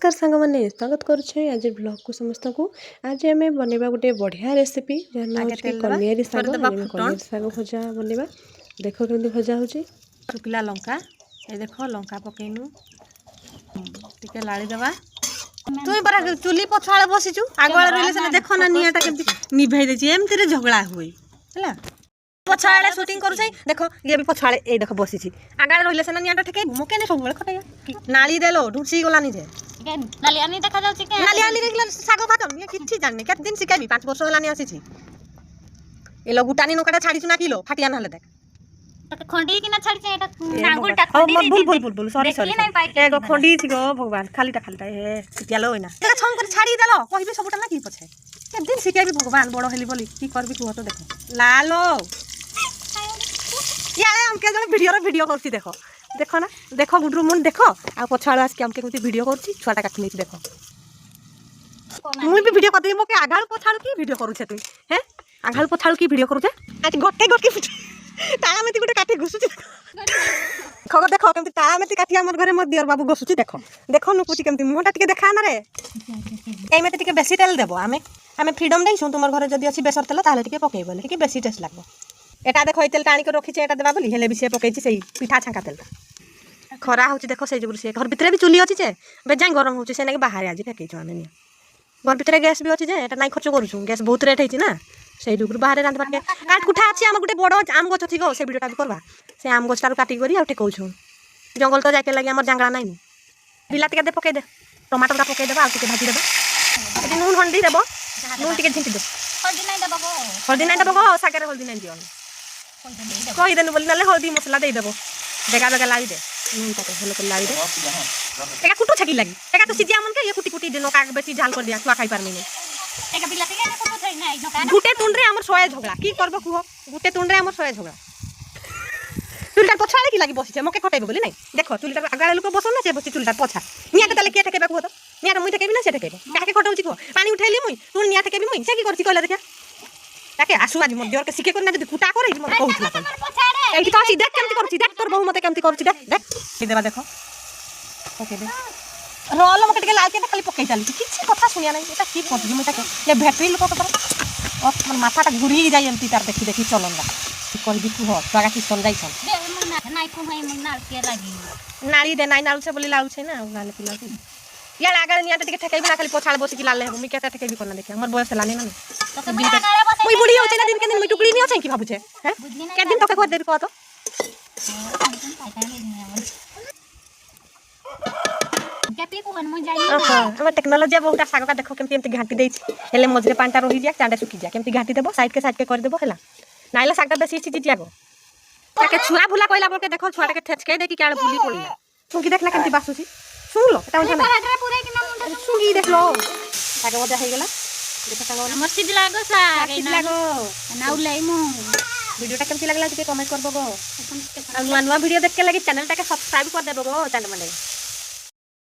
नमस्कार सांग मैंने स्वागत करुच्छे आज ब्लॉग को समस्त को। आज आम बनवा गोटे बढ़िया रेसिपी जहाँ कनियारी साग कनियारी साग भजा बनवा। देख केमती भजा हो शुखला लंका ये देख लंका पकईनु टिके लाड़ी देवा तुम पर चुली पछुआ बसीचु आगुआ रही से देख ना निआटा केमती निभे देछि एमती रे झगड़ा हुई हैला पछाड़े शूटिंग करू छै देखो ये भी पछाड़े ए देखो बसीछि आगुआ रही से ना निआटा ठेके मुके ने सब बेले खटैया नाली देलो ढुसी गला नि जे नाली आनी देखा जाउछि के नाली आली रेगुलर साग भात ये किछि जानने केत दिन सिखाबी 5 वर्ष हलानी आसीछि ए लो गुटानी नोकाटा छाड़ी चुना किलो फाटिया नहले देख खंडी कि ना छाड़ी छै एटा आंगुलटा खंडी बोल सॉरी एगो खंडी छिगो भगवान खालीटा हे सिटियालो होइना ते छम कर छाड़ी देलो कहिबे सबटा ना की पछे के दिन सिखाबी भगवान बड़ हेली बोली की करबी तू तो देखो लालो यारे हमके जण वीडियो करछि देखो देखो ना देखो गुडरू मन देखो आ पछाड़ आस के हमके कुछ वीडियो करछि छुआटा काट नै देखो मुई भी वीडियो करते मोके आगाल पछाड़ की वीडियो करू छे तू हैं आगाल पछाड़ की वीडियो करू छे आज गोटे ताला मेती गोटे काटी घुसुछि खबर देखो केमती ताला मेती काटी हमर घरे मोर दियर बाबू घुसुछि देखो देखो नुकुछि केमती मुंहटा टिके देखा ना रे एई मेते टिके बेसी तेल देबो आमे फ्रीडम देइछु तुमर घरे जदी अछि बेसर तेल ताले टिके पकेइबो टिके बेसी टेस्ट लागबो एटा देखो ए तेल टाणी को रखी एटा देबा बोली हेले भी से पकईछि सेई पिठा छांका तेल खरा होछि देखो से जुगुर से घर भितरे भी चुली अछि जे बेजाई गरम होछि से नाकी बाहर आज फेकैछु आमे नि घर भितरे गैस भी अछि जे एटा नाई खर्च करूछु गैस बहुत रेट हैछि ना से जुगुर बाहर रांध बाटे काट कुठा अछि हम गुटे बड़ आम गछ अछि गो से वीडियोटा भी करबा से आम गछटार काटी करी आ ठेकौछु जंगल तो जाके लागि हमर जंगला नाई बिलाती के दे पकई दे टमाटर का पकई देबा आ के भाजी देबा एटी नून हंडी देबो नून टिके झिंटी दे हल्दी नहीं देबो गो सागरे हल्दी नहीं दियो कही देनु बोली नाले हल्दी मसला दे देबो बेगा बेगा लाई दे नून तक हेलो कर लाई दे एका कुटू छकी लागी एका तो सिजिया मन के ये कुटी कुटी देनो का बेसी झाल कर दिया छुआ खाई पारमी नहीं एका बिलाती के कुटू छै नै झोका गुटे तुंडरे हमर सोए झगड़ा की करबो कुहो गुटे तुंडरे हमर सोए झगड़ा चुलटा पछाड़े की लागी बसी छे मके खटाइबो बोली नहीं देखो चुलटा आगाळे लोक बसो ना से बसी चुलटा पछा निया के तले के ठेकेबा कुहो तो निया तो मुई ठेकेबी ना से ठेकेबो काके खटाउची को पानी उठैली मुई तू निया ठेकेबी मुई से की करची कहले देखा ताके आसु आज मध्य के सिके करना जदी कुटा करे मते कहउतला एठी तो देख केमती करछि देख तोर बहु मते केमती करछि देख देख की देबा देखो ओके दे रोल मके के लाल के खाली पकई चाली किछि कथा सुनिया नै एटा की करछि मुई ताके ये बैटरी लोक कर ओ मन माथाटा घुरी जाय एमती तार देखि देखि चलनदा की करबी तू हो तागा की सन जाई छन दे नाई को है मन नाल के लागी नाली दे नाई नाल से बोली लाउ छै ना गाले पिला या लागा निया टिके ठेकैबी ना खाली पछाड़ बसी की लाल ले मी केता ठेकैबी करना देखि हमर बयस लाने ना मुई बुढ़ी हो छै ना दिन के दिन मुई टुकड़ी नहीं छै की भाबु छै हैं के दिन तके कर देबी को तो कैपी को हन म जाई हम टेक्नोलॉजी बहुत साग का देखो केमती एमती घाटी देछि हेले मजरे पांटा रही जा चांडा सुखी जा केमती घाटी देबो साइड के कर देबो हैला नाइला साग बेसी छिछि जागो ताके छुआ भुला कहला बोल के देखो छुआ के ठेचके देखि काल बुली पड़िला सुंगी देखला केमती बासुछि सुन लो एटा उठा पूरा कि ना मुंडा सुंगी देख लो साग मजा हे गेला देखो साग हमर सिद लागो साग लागो नाउ लै मु वीडियोटा केमती लागला कमेंट करबो गो नुआ वीडियो देख के लगी चैनल टाके सब्सक्राइब कर देबो गो चैनल माने